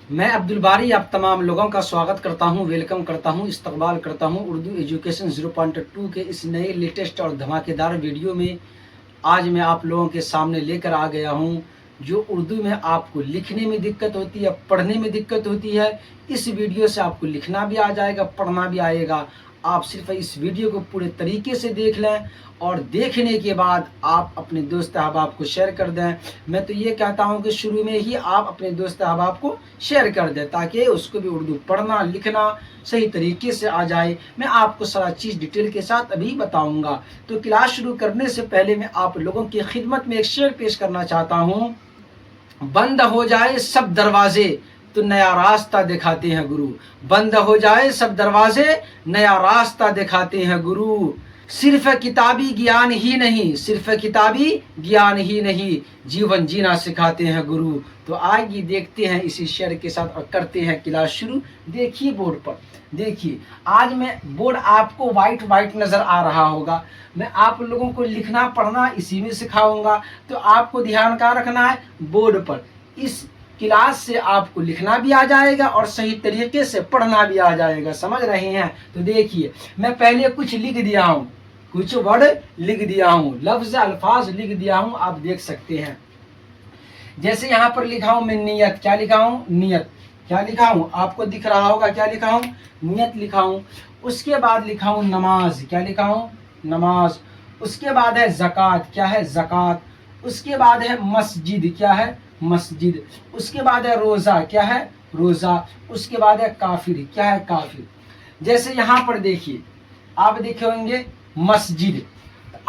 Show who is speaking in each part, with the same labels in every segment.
Speaker 1: मैं अब्दुल बारी आप तमाम लोगों का स्वागत करता हूं, वेलकम करता हूं, इस्तकबाल करता हूं उर्दू एजुकेशन 0.2 के इस नए लेटेस्ट और धमाकेदार वीडियो में। आज मैं आप लोगों के सामने लेकर आ गया हूं जो उर्दू में आपको लिखने में दिक्कत होती है, पढ़ने में दिक्कत होती है। इस वीडियो से आपको लिखना भी आ जाएगा, पढ़ना भी आएगा। आप सिर्फ इस वीडियो को पूरे तरीके से देख लें और देखने के बाद आप अपने दोस्त अहबाब को शेयर कर दें। मैं तो ये कहता हूँ कि शुरू में ही आप अपने दोस्त अहबाब को शेयर कर दें ताकि उसको भी उर्दू पढ़ना लिखना सही तरीके से आ जाए। मैं आपको सारा चीज़ डिटेल के साथ अभी बताऊंगा। तो क्लास शुरू करने से पहले मैं आप लोगों की खिदमत में एक शेर पेश करना चाहता हूँ। बंद हो जाए सब दरवाजे तो नया रास्ता दिखाते हैं गुरु। बंद हो जाए सब दरवाजे, नया रास्ता दिखाते हैं गुरु। सिर्फ किताबी ज्ञान ही नहीं, सिर्फ किताबी ज्ञान ही नहीं, जीवन जीना सिखाते हैं गुरु। तो आइए देखते हैं इसी शेर के साथ और करते हैं क्लास शुरू। देखिए बोर्ड पर, देखिए आज मैं बोर्ड आपको वाइट नज़र आ रहा होगा। मैं आप लोगों को लिखना पढ़ना इसी में सिखाऊंगा। तो आपको ध्यान का रखना है बोर्ड पर। इस क्लास से आपको लिखना भी आ जाएगा और सही तरीके से पढ़ना भी आ जाएगा। समझ रहे हैं? तो देखिए मैं पहले कुछ लिख दिया हूँ, कुछ वर्ड लिख दिया हूँ, लफ्ज अल्फाज लिख दिया हूँ, आप देख सकते हैं। जैसे यहाँ पर लिखा हूँ मैं नियत। क्या लिखा हूँ? नियत। क्या लिखा हूँ? आपको दिख रहा होगा क्या लिखा हूँ? नियत लिखा हूँ। उसके बाद लिखा हूँ नमाज। क्या लिखा हूँ? नमाज। उसके बाद है ज़कात। क्या है? ज़कात। उसके बाद है मस्जिद। क्या है? मस्जिद। उसके बाद है रोज़ा। क्या है? रोज़ा। उसके बाद है काफिर। क्या है? काफिर। जैसे यहाँ पर देखिए, आप देखे होंगे मस्जिद,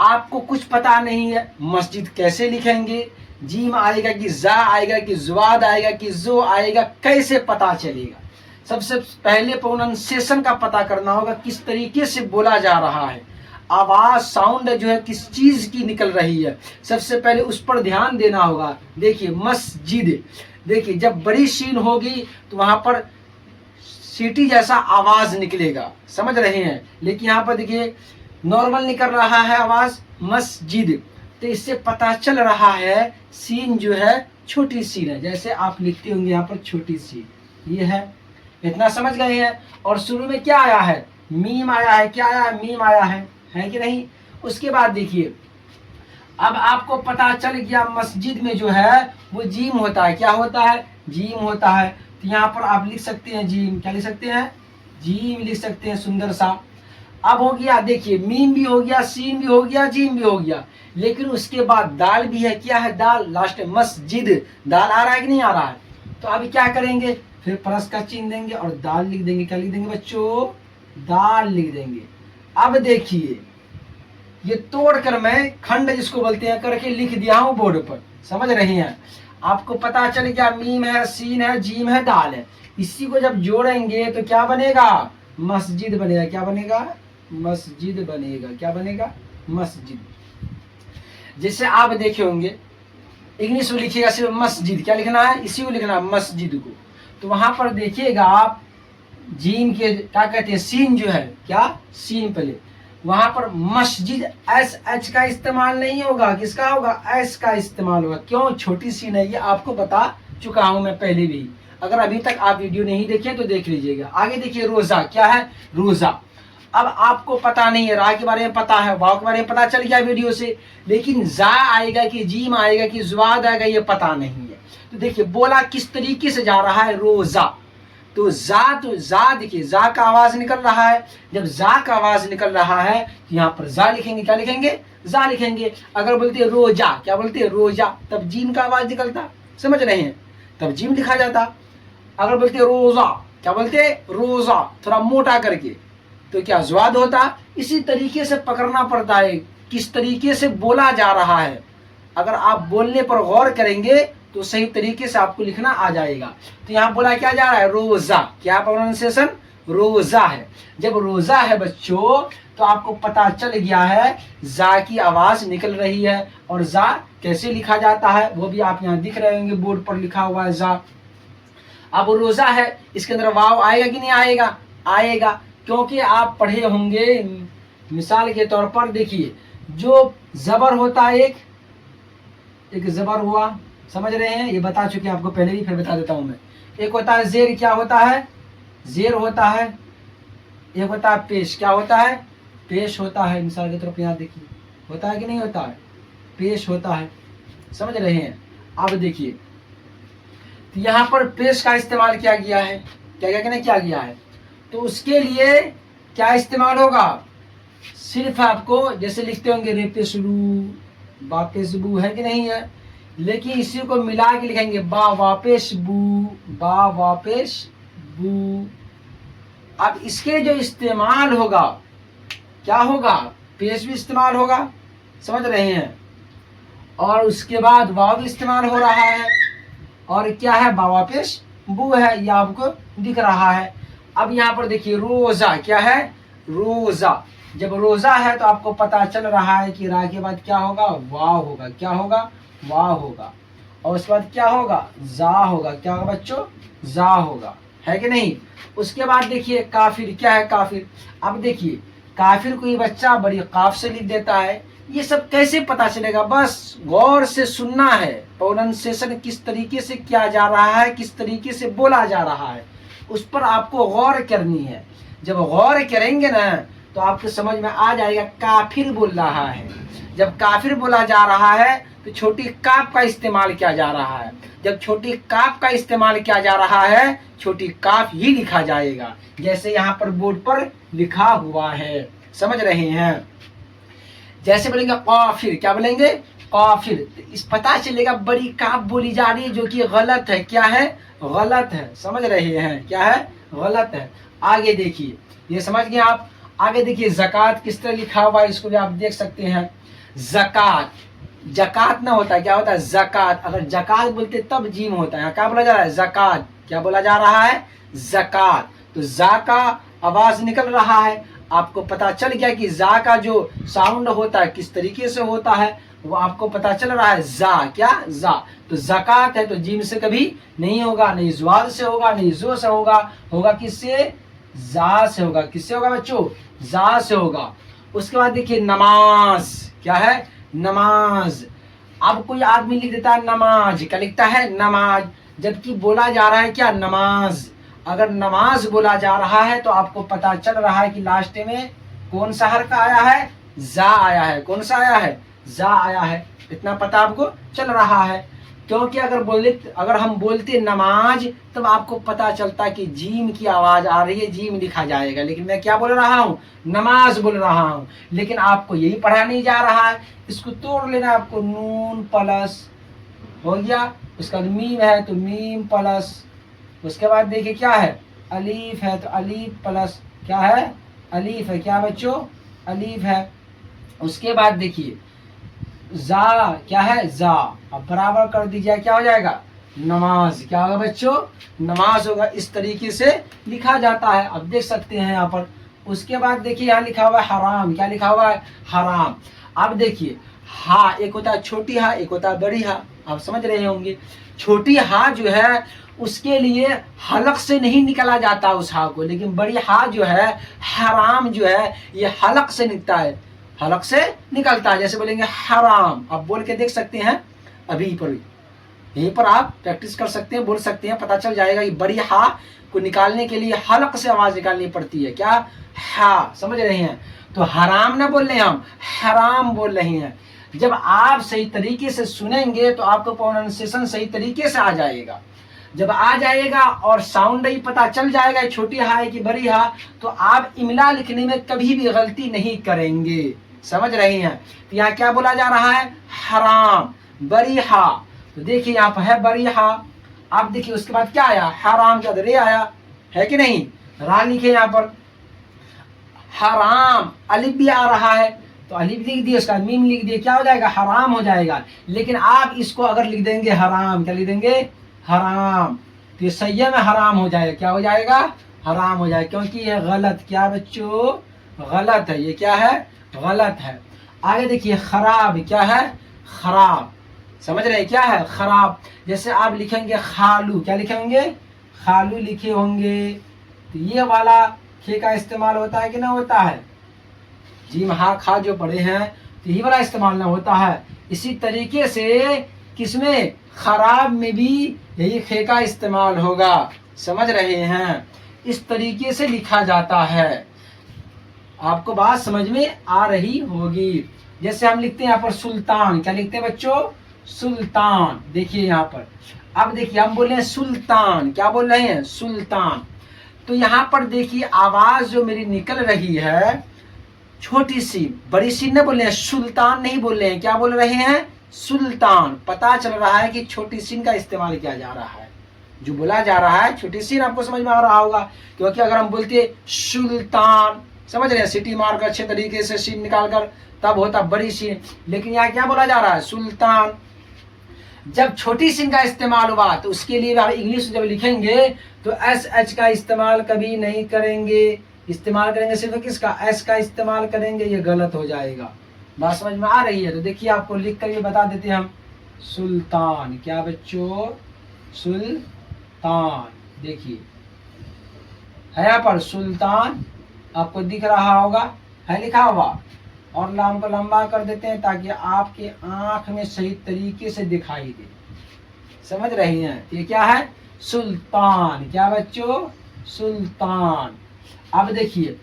Speaker 1: आपको कुछ पता नहीं है मस्जिद कैसे लिखेंगे, जीम आएगा कि जा आएगा कि जुवाद आएगा कि जो आएगा, कैसे पता चलेगा? सबसे पहले प्रोनाउंसिएशन का पता करना होगा, किस तरीके से बोला जा रहा है, आवाज साउंड जो है किस चीज की निकल रही है, सबसे पहले उस पर ध्यान देना होगा। देखिए मस्जिद, देखिए जब बड़ी शीन होगी तो वहां पर सीटी जैसा आवाज निकलेगा। समझ रहे हैं? लेकिन यहाँ पर देखिए नॉर्मल निकल रहा है आवाज मस्जिद, तो इससे पता चल रहा है सीन जो है छोटी सीन है। जैसे आप लिखते होंगे यहाँ पर छोटी सी, ये है। इतना समझ गए हैं? और शुरू में क्या आया है? मीम आया है। क्या आया है? मीम आया है कि नहीं? उसके बाद देखिए, अब आपको पता चल गया मस्जिद में जो है वो जीम होता है। क्या होता है? जीम होता है। तो यहाँ पर आप लिख सकते हैं जीम। क्या लिख सकते हैं? जीम लिख सकते हैं, सुंदर सा। अब हो गया, देखिए मीम भी हो गया, सीन भी हो गया, जीम भी हो गया, लेकिन उसके बाद दाल भी है। क्या है? दाल। लास्ट में मस्जिद, दाल आ रहा है कि नहीं आ रहा है? तो अभी क्या करेंगे? फिर प्लस का चिन्ह देंगे और दाल लिख देंगे। क्या लिख देंगे बच्चों? दाल लिख देंगे। अब देखिए ये तोड़कर मैं खंड जिसको बोलते हैं करके लिख दिया हूं बोर्ड पर। समझ रहे हैं? आपको पता चल गया मीम है, सीन है, जीम है, दाल है। इसी को जब जोड़ेंगे तो क्या बनेगा? मस्जिद बनेगा। क्या बनेगा? मस्जिद बनेगा। क्या बनेगा? मस्जिद। जैसे आप देखे होंगे इंग्लिश में लिखिएगा सिर्फ मस्जिद। क्या लिखना है? इसी को लिखना है, मस्जिद को। तो वहां पर देखिएगा आप जीम के क्या कहते हैं, सीन जो है, क्या सीन पहले वहां पर मस्जिद एस एच का इस्तेमाल नहीं होगा। किसका होगा? एस का इस्तेमाल होगा। क्यों? छोटी सीन है, ये आपको बता चुका हूं मैं पहले भी। अगर अभी तक आप वीडियो नहीं देखे तो देख लीजिएगा। आगे देखिए रोजा। क्या है? रोजा। अब आपको पता नहीं है, रा के बारे में पता है, वाव के बारे में पता चल गया वीडियो से, लेकिन जा आएगा कि जीम आएगा कि जुवाद आएगा ये पता नहीं है। तो देखिए बोला किस तरीके से जा रहा है, रोजा। तो जा देखिए जा का आवाज निकल रहा है। जब जा का आवाज निकल रहा है तो यहाँ पर जा लिखेंगे। क्या लिखेंगे? जा लिखेंगे। अगर बोलते हैं रोजा, क्या बोलते हैं? रोजा, तब जीम का आवाज निकलता। समझ रहे हैं? तब जीम लिखा जाता। अगर बोलते हैं रोजा, क्या बोलते हैं? रोजा, थोड़ा मोटा करके, तो क्या ज्वाद होता। इसी तरीके से पकड़ना पड़ता है किस तरीके से बोला जा रहा है। अगर आप बोलने पर गौर करेंगे तो सही तरीके से आपको लिखना आ जाएगा। तो यहाँ बोला क्या जा रहा है? रोजा। क्या प्रोनाउंसिएशन? रोजा है। जब रोजा है बच्चों तो आपको पता चल गया है जा की आवाज निकल रही है। और जा कैसे लिखा जाता है वो भी आप यहाँ दिख रहे होंगे, बोर्ड पर लिखा हुआ है जा। अब रोजा है, इसके अंदर वाव आएगा कि नहीं आएगा? आएगा, क्योंकि आप पढ़े होंगे। मिसाल के तौर पर देखिए जो जबर होता है, एक जबर हुआ, समझ रहे हैं, ये बता चुके हैं आपको पहले भी, फिर बता देता हूँ मैं। एक होता है जेर, क्या होता है, जेर होता है। एक होता है पेश, क्या होता है, पेश होता है। मिसाल की तरफ यहाँ देखिए, होता है कि नहीं होता है, पेश होता है। समझ रहे हैं। अब देखिए, तो यहाँ पर पेश का इस्तेमाल किया गया है, क्या क्या कहना किया गया है। तो उसके लिए क्या इस्तेमाल होगा, सिर्फ आपको जैसे लिखते होंगे रेपेशरू, बापेशबू, है कि नहीं है, लेकिन इसी को मिला के लिखेंगे बा वापेश बू, बा वापेश बू। अब इसके जो इस्तेमाल होगा, क्या होगा, पेश भी इस्तेमाल होगा, समझ रहे हैं, और उसके बाद वाव भी इस्तेमाल हो रहा है, और क्या है, बावापेश बू है, ये आपको दिख रहा है। अब यहाँ पर देखिए रोजा, क्या है, रोजा। जब रोजा है तो आपको पता चल रहा है कि रा के बाद क्या होगा, वाव होगा, क्या होगा, वाव होगा, और उसके बाद क्या होगा, जा होगा, क्या होगा बच्चों, जा होगा, है कि नहीं। उसके बाद देखिए काफिर, क्या है काफिर। अब देखिए काफिर को ये बच्चा बड़ी काफ से लिख देता है, ये सब कैसे पता चलेगा, बस गौर से सुनना है, प्रोनाउंसिएशन किस तरीके से किया जा रहा है, किस तरीके से बोला जा रहा है, उस पर आपको गौर करनी है। जब गौर करेंगे ना तो आपको समझ में आ जाएगा काफिर बोल रहा है। जब काफिर बोला जा रहा है तो छोटी काफ का इस्तेमाल किया जा रहा है। जब छोटी काफ का इस्तेमाल किया जा रहा है, छोटी काफ ही लिखा जाएगा, जैसे यहाँ पर बोर्ड पर लिखा हुआ है, समझ रहे हैं। जैसे बोलेंगे काफिर, क्या बोलेंगे, काफिर, इस पता चलेगा बड़ी काफ बोली जा रही है, जो कि गलत है, क्या है, गलत है, समझ रहे हैं, क्या है, गलत है। आगे देखिए, ये समझ गए आप। आगे देखिए ज़कात किस तरह लिखा हुआ है, इसको भी आप देख सकते हैं। ज़कात, जकात ना होता है, क्या होता है, ज़कात। अगर जकात बोलते तब जीम होता है, यहाँ क्या बोला जा रहा है, ज़कात, क्या बोला जा रहा है, ज़कात। तो जा का आवाज निकल रहा है, आपको पता चल गया कि जा का जो साउंड होता है किस तरीके से होता है, वो आपको पता चल रहा है, जा, क्या, जा। तो ज़कात है तो जीम से कभी नहीं होगा, नहीं ज़्वाद से होगा, नहीं ज़ो से होगा, होगा किससे, जा से होगा। किससे होगा बच्चों, जा से होगा। उसके बाद देखिए नमाज, क्या है, नमाज। अब कोई आदमी लिख देता है नमाज, क्या लिखता है, नमाज, जबकि बोला जा रहा है क्या, नमाज। अगर नमाज बोला जा रहा है तो आपको पता चल रहा है कि लास्ट में कौन सा हर्फ आया है, जा आया है, कौन सा आया है, जा आया है। इतना पता आपको चल रहा है, क्योंकि अगर हम बोलते नमाज तब आपको पता चलता कि जीम की आवाज आ रही है, जीम लिखा जाएगा, लेकिन मैं क्या बोल रहा हूँ, नमाज बोल रहा हूँ। लेकिन आपको यही पढ़ा नहीं जा रहा है, इसको तोड़ लेना आपको, नून प्लस हो गया, उसका मीम है तो मीम प्लस, उसके बाद देखिए क्या है, अलीफ है तो अलीफ प्लस, क्या है, अलीफ है, क्या बच्चों, अलीफ है। उसके बाद देखिए जा, क्या है, जा। अब बराबर कर दीजिए, क्या हो जाएगा, नमाज, क्या होगा बच्चों, नमाज होगा। इस तरीके से लिखा जाता है, अब देख सकते हैं यहाँ पर। उसके बाद देखिए यहाँ लिखा हुआ है हराम, क्या लिखा हुआ है, हराम। अब देखिए हा, एक होता है छोटी हा, एक होता है बड़ी हा, आप समझ रहे होंगे। छोटी हा जो है उसके लिए हलक से नहीं निकाला जाता उस हा को, लेकिन बड़ी हा जो है, हराम जो है, ये हलक से निकलता है, हलक से निकलता है। जैसे बोलेंगे हराम, आप बोल के देख सकते हैं, अभी पर यहीं पर आप प्रैक्टिस कर सकते हैं, बोल सकते हैं, पता चल जाएगा कि बड़ी हा को निकालने के लिए हलक से आवाज निकालनी पड़ती है, क्या, हा, समझ रहे हैं। तो हराम ना बोल रहे हैं हम, हराम बोल रहे हैं। जब आप सही तरीके से सुनेंगे तो आपको प्रोनाउंसिएशन सही तरीके से आ जाएगा। जब आ जाएगा और साउंड ही पता चल जाएगा छोटी हा है कि बड़ी हा, तो आप इमला लिखने में कभी भी गलती नहीं करेंगे, समझ रहे हैं। तो यहाँ क्या बोला जा रहा है, हराम, बड़ी हा। तो देखिए यहाँ पर है बड़ी हा। आप देखिए उसके बाद क्या आया, हराम का रे आया, है कि नहीं, रा लिखे यहाँ पर, हराम, अलिफ भी आ रहा है तो अलिफ लिख दिए, उसका मीम लिख दिए, क्या हो जाएगा, हराम हो जाएगा। लेकिन आप इसको अगर लिख देंगे हराम, क्या लिख देंगे, हराम, तो ये सही में हराम हो जाएगा, क्या हो जाएगा, हराम हो जाएगा, क्योंकि ये गलत, क्या बच्चों, गलत है, ये क्या है, गलत है। आगे देखिए खराब, क्या है, खराब, समझ रहे क्या है, खराब। जैसे आप लिखेंगे खालू, क्या लिखेंगे, खालू लिखे होंगे, तो ये वाला खे का इस्तेमाल होता है कि ना होता है, जी हा खा जो पढ़े हैं तो यही वाला इस्तेमाल ना होता है। इसी तरीके से किसमें, खराब में भी यही खे का इस्तेमाल होगा। समझ रहे हैं, इस तरीके से लिखा जाता है। आपको बात समझ में आ रही होगी। जैसे हम लिखते हैं यहाँ पर सुल्तान, क्या लिखते हैं बच्चों, सुल्तान। देखिए यहाँ पर, अब देखिए हम बोल रहे हैं सुल्तान, क्या बोल रहे हैं, सुल्तान। तो यहाँ पर देखिए आवाज जो मेरी निकल रही है छोटी सी, बड़ी सी न बोल रहे हैं, सुल्तान नहीं बोल रहे हैं, क्या बोल रहे हैं, सुल्तान। पता चल रहा है कि छोटी सीन का इस्तेमाल किया जा रहा है। जो बोला जा रहा है छोटी सीन, आपको समझ में आ रहा होगा, क्योंकि अगर हम बोलते सुल्तान, समझ रहे हैं, सिटी मार कर अच्छे तरीके से सीन निकाल कर, तब होता बड़ी सीन। लेकिन यहाँ क्या बोला जा रहा है, सुल्तान। जब छोटी सीन का इस्तेमाल हुआ तो उसके लिए आप इंग्लिश जब लिखेंगे तो एस एच का इस्तेमाल कभी नहीं करेंगे। इस्तेमाल करेंगे सिर्फ किसका, एस का इस्तेमाल करेंगे, ये गलत हो जाएगा। बात समझ में आ रही है? तो देखिए आपको लिख कर ये बता देते हैं हम, सुल्तान। क्या बच्चों, सुल्तान। देखिए है यहाँ पर सुल्तान, आपको दिख रहा होगा, है लिखा हुआ। और नाम को लंबा कर देते हैं ताकि आपके आंख में सही तरीके से दिखाई दे। समझ रही हैं? ये क्या है, सुल्तान। क्या बच्चों, सुल्तान। अब देखिए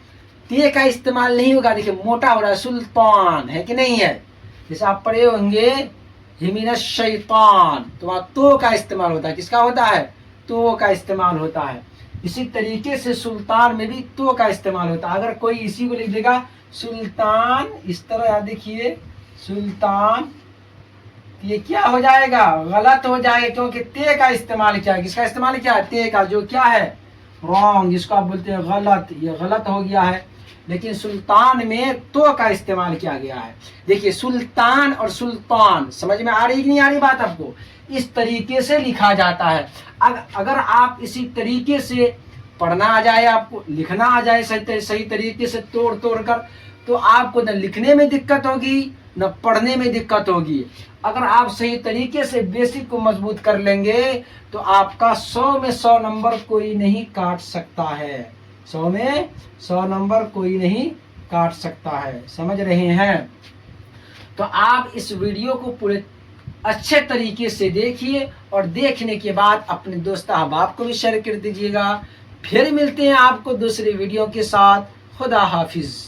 Speaker 1: ते का इस्तेमाल नहीं होगा, देखिए मोटा हो रहा है, सुल्तान है कि नहीं है। जैसे आप पढ़े होंगे हिमिनस शैतान, तो वहां तो का इस्तेमाल होता है, किसका होता है, तो का इस्तेमाल होता है। इसी तरीके से सुल्तान में भी तो का इस्तेमाल होता है। अगर कोई इसी को लिख देगा सुल्तान इस तरह, देखिए सुल्तान, ये क्या हो जाएगा, गलत हो जाएगा, क्योंकि ते का इस्तेमाल किया है। किसका इस्तेमाल किया है, ते का, जो क्या है, रॉन्ग, जिसको आप बोलते हैं गलत, ये गलत हो गया है। लेकिन सुल्तान में तो का इस्तेमाल किया गया है। देखिए सुल्तान और सुल्तान, समझ में आ रही कि नहीं आ रही बात आपको? इस तरीके से लिखा जाता है। अगर आप इसी तरीके से पढ़ना आ जाए, आपको लिखना आ जाए सही तरीके से तोड़ तोड़ कर, तो आपको न लिखने में दिक्कत होगी न पढ़ने में दिक्कत होगी। अगर आप सही तरीके से बेसिक को मजबूत कर लेंगे तो आपका 100 में 100 नंबर कोई नहीं काट सकता है। 100 में 100 नंबर कोई नहीं काट सकता है। समझ रहे हैं? तो आप इस वीडियो को पूरे अच्छे तरीके से देखिए और देखने के बाद अपने दोस्त अहबाब को भी शेयर कर दीजिएगा। फिर मिलते हैं आपको दूसरे वीडियो के साथ। खुदा हाफिज।